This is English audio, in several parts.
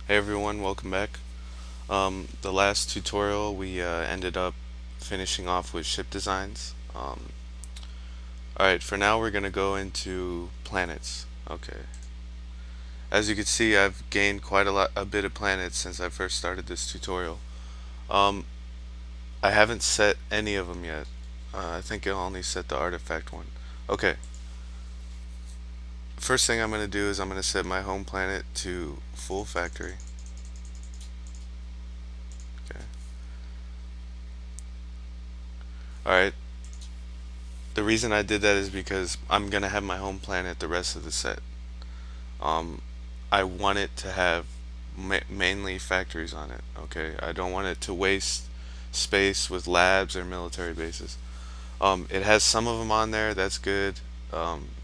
Hey everyone, welcome back. The last tutorial we ended up finishing off with ship designs. Alright, for now we're gonna go into planets. Okay. As you can see, I've gained quite a bit of planets since I first started this tutorial. Um, I haven't set any of them yet. I think I'll only set the artifact one. Okay. First thing I'm gonna do is I'm gonna set my home planet to full factory. Okay. Alright. The reason I did that is because I'm gonna have my home planet the rest of the set. Um, I want it to have mainly factories on it. Okay, I don't want it to waste space with labs or military bases. It has some of them on there. That's good.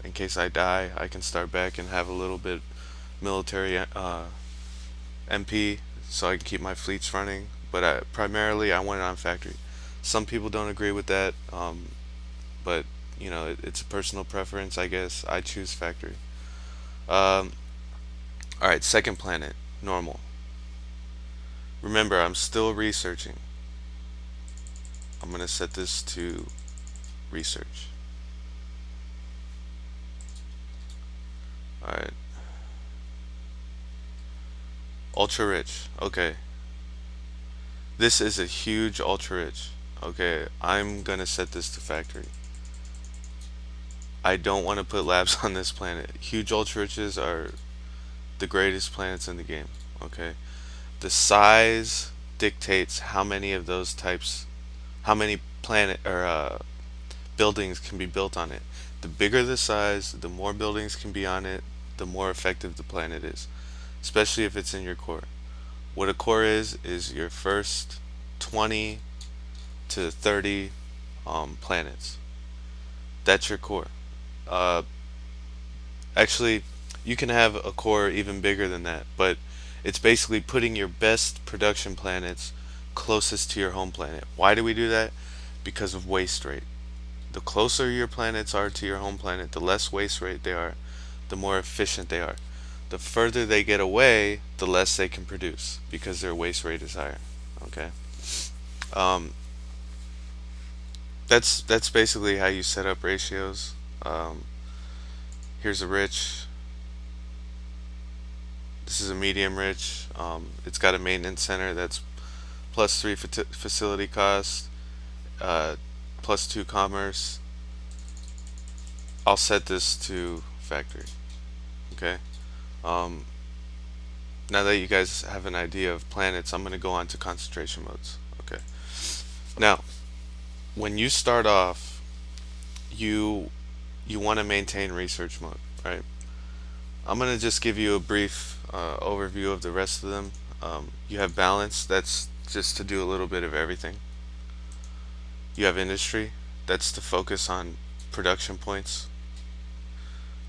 In case I die, I can start back and have a little bit military MP, so I can keep my fleets running. But primarily, I want it on factory. Some people don't agree with that, but it's a personal preference, I guess. I choose factory. Um, all right, second planet, normal. Remember, I'm still researching. I'm gonna set this to research. All right, ultra rich. Okay, this is a huge ultra rich. Okay, I'm gonna set this to factory. I don't want to put labs on this planet. Huge ultra riches are the greatest planets in the game. Okay, the size dictates how many of those types, how many planet or buildings can be built on it. The bigger the size, the more buildings can be on it, the more effective the planet is, especially if it's in your core. What a core is your first 20 to 30 planets. That's your core. Uh, Actually, you can have a core even bigger than that, but it's basically putting your best production planets closest to your home planet. Why do we do that? Because of waste rate. The closer your planets are to your home planet, the less waste rate they are, the more efficient they are. The further they get away, the less they can produce because their waste rate is higher. Okay. Um, that's basically how you set up ratios. Um, Here's a rich. This is a medium rich. It's got a maintenance center that's +3 facility cost, uh, +2 commerce. I'll set this to factory. Okay. Um, Now that you guys have an idea of planets, I'm going to go on to concentration modes. Okay. Now, when you start off, you you want to maintain research mode, right? I'm going to just give you a brief overview of the rest of them. You have balance, that's just to do a little bit of everything. You have industry, that's to focus on production points.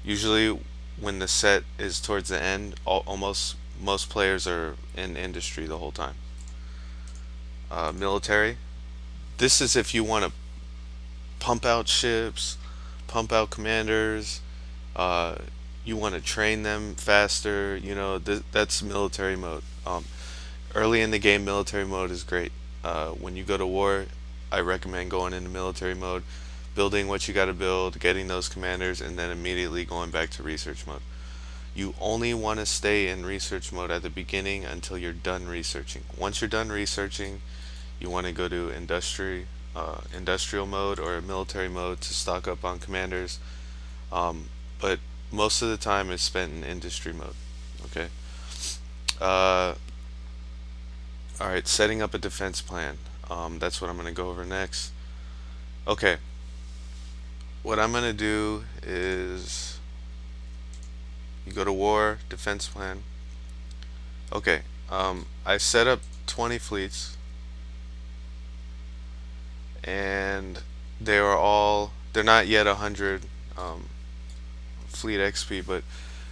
Usually, when the set is towards the end, almost most players are in industry the whole time. Military, this is if you want to pump out ships, pump out commanders, uh, you want to train them faster, that's military mode. Early in the game, military mode is great. When you go to war, I recommend going into military mode, building what you got to build, getting those commanders, and then immediately going back to research mode. You only want to stay in research mode at the beginning until you're done researching. Once you're done researching, you want to go to industrial mode or military mode to stock up on commanders. But most of the time is spent in industry mode. Okay. Uh, all right. Setting up a defense plan. That's what I'm going to go over next. Okay. What I'm going to do is you go to war, defense plan. Okay. I set up 20 fleets, and they're not yet 100 fleet XP, but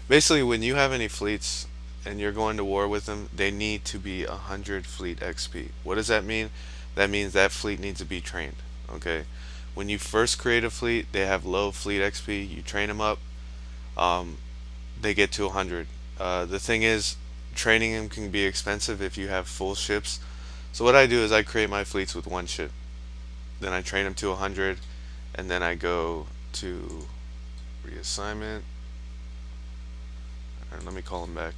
basically when you have any fleets and you're going to war with them, they need to be 100 fleet XP. What does that mean? That means that fleet needs to be trained. Okay. When you first create a fleet, they have low fleet XP. You train them up, um, they get to 100. The thing is, training them can be expensive if you have full ships. So what I do is I create my fleets with one ship. Then I train them to 100, and then I go to reassignment. And let me call them back.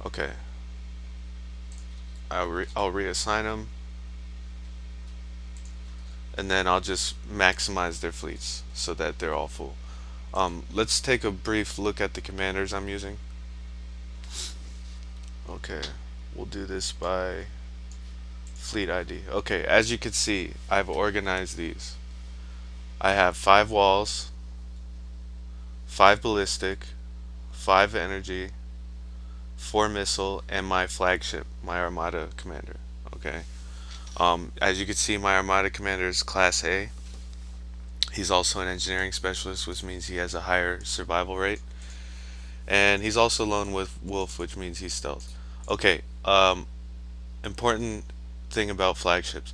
Okay, I'll reassign them, and then I'll just maximize their fleets so that they're all full. Let's take a brief look at the commanders I'm using. Okay, we'll do this by fleet ID. Okay, as you can see, I've organized these. I have 5 walls, 5 ballistic, 5 energy, 4 missile, and my flagship, my Armada commander. Okay. As you can see, my Armada commander is Class A. He's also an engineering specialist, which means he has a higher survival rate. And he's also lone with wolf, which means he's stealth. Okay, important thing about flagships.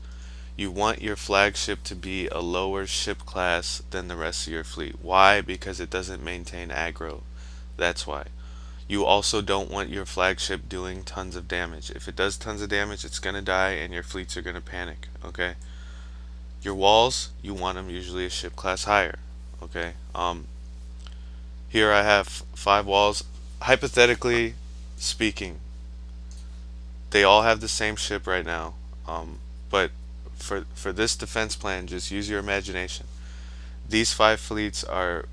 You want your flagship to be a lower ship class than the rest of your fleet. Why? Because it doesn't maintain aggro. That's why. You also don't want your flagship doing tons of damage. If it does tons of damage, it's going to die and your fleets are going to panic. Okay? Your walls, you want them usually a ship class higher. Okay? Here I have 5 walls. Hypothetically speaking, they all have the same ship right now. But for this defense plan, just use your imagination. These 5 fleets are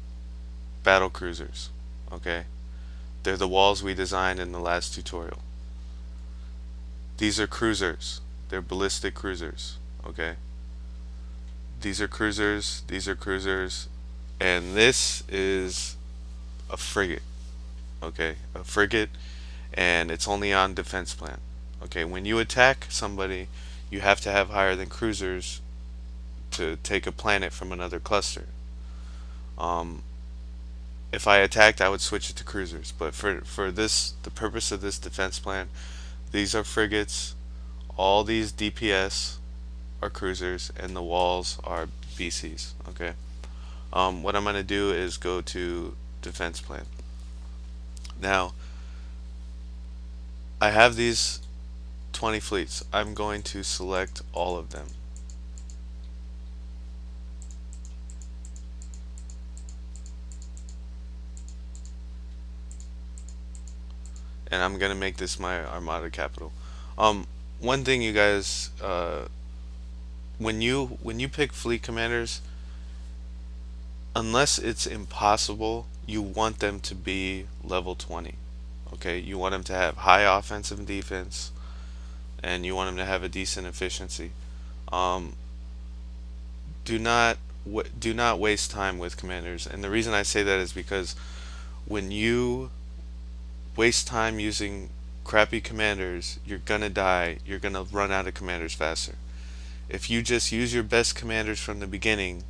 battle cruisers. Okay? They're the walls we designed in the last tutorial. These are cruisers. They're ballistic cruisers. Okay? These are cruisers, these are cruisers, and this is a frigate. Okay? A frigate, and it's only on defense plan. Okay? When you attack somebody, you have to have higher than cruisers to take a planet from another cluster. Um, if I attacked, I would switch it to cruisers. But for this, the purpose of this defense plan, these are frigates. All these DPS are cruisers, and the walls are BCs. Okay. What I'm gonna do is go to defense plan. Now, I have these 20 fleets. I'm going to select all of them. And I'm gonna make this my Armada capital. One thing, you guys, when you pick fleet commanders, unless it's impossible, you want them to be level 20. Okay, you want them to have high offensive and defense, and you want them to have a decent efficiency. Um, do not waste time with commanders, and the reason I say that is because when you waste time using crappy commanders, you're gonna die. You're gonna run out of commanders faster. If you just use your best commanders from the beginning,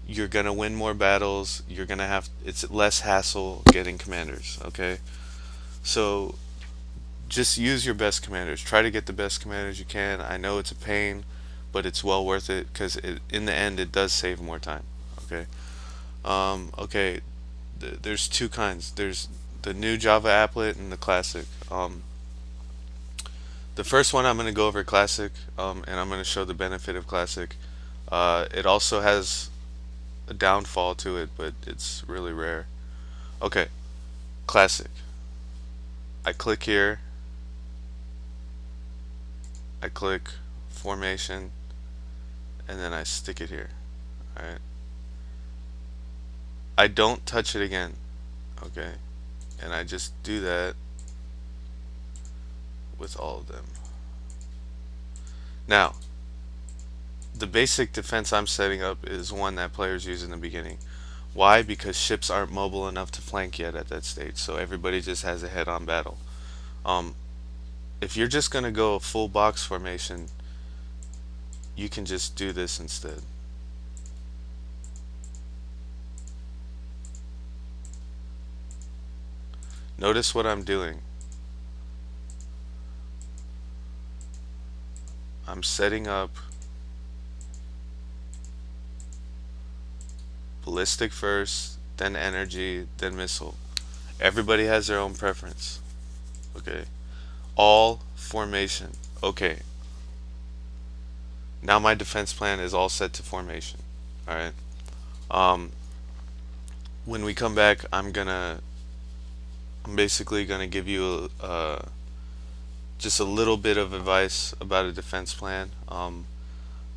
you're gonna win more battles. It's less hassle getting commanders. Okay, so just use your best commanders. Try to get the best commanders you can. I know it's a pain, but it's well worth it because in the end it does save more time. Okay. Okay. There's 2 kinds. There's the new Java applet and the classic. The first one I'm going to go over classic, and I'm going to show the benefit of classic. It also has a downfall to it, but it's really rare. Okay, classic. I click here. I click formation, and then I stick it here. Alright. I don't touch it again. Okay. And I just do that with all of them. Now, the basic defense I'm setting up is one that players use in the beginning. Why? Because ships aren't mobile enough to flank yet at that stage, so everybody just has a head-on battle. Um, if you're just gonna go full box formation, you can just do this instead. Notice what I'm doing. I'm setting up ballistic first, then energy, then missile. Everybody has their own preference. Okay. All formation. Okay. Now my defense plan is all set to formation. All right. Um, when we come back, I'm basically gonna give you just a little bit of advice about a defense plan.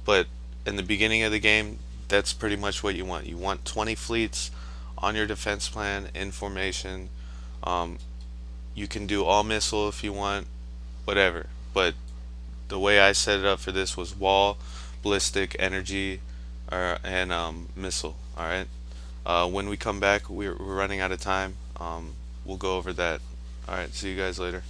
But in the beginning of the game, that's pretty much what you want. You want 20 fleets on your defense plan in formation. Um, you can do all missile if you want, whatever. But the way I set it up for this was wall, ballistic, energy, and missile. All right. When we come back, we're running out of time. We'll go over that. All right. See you guys later.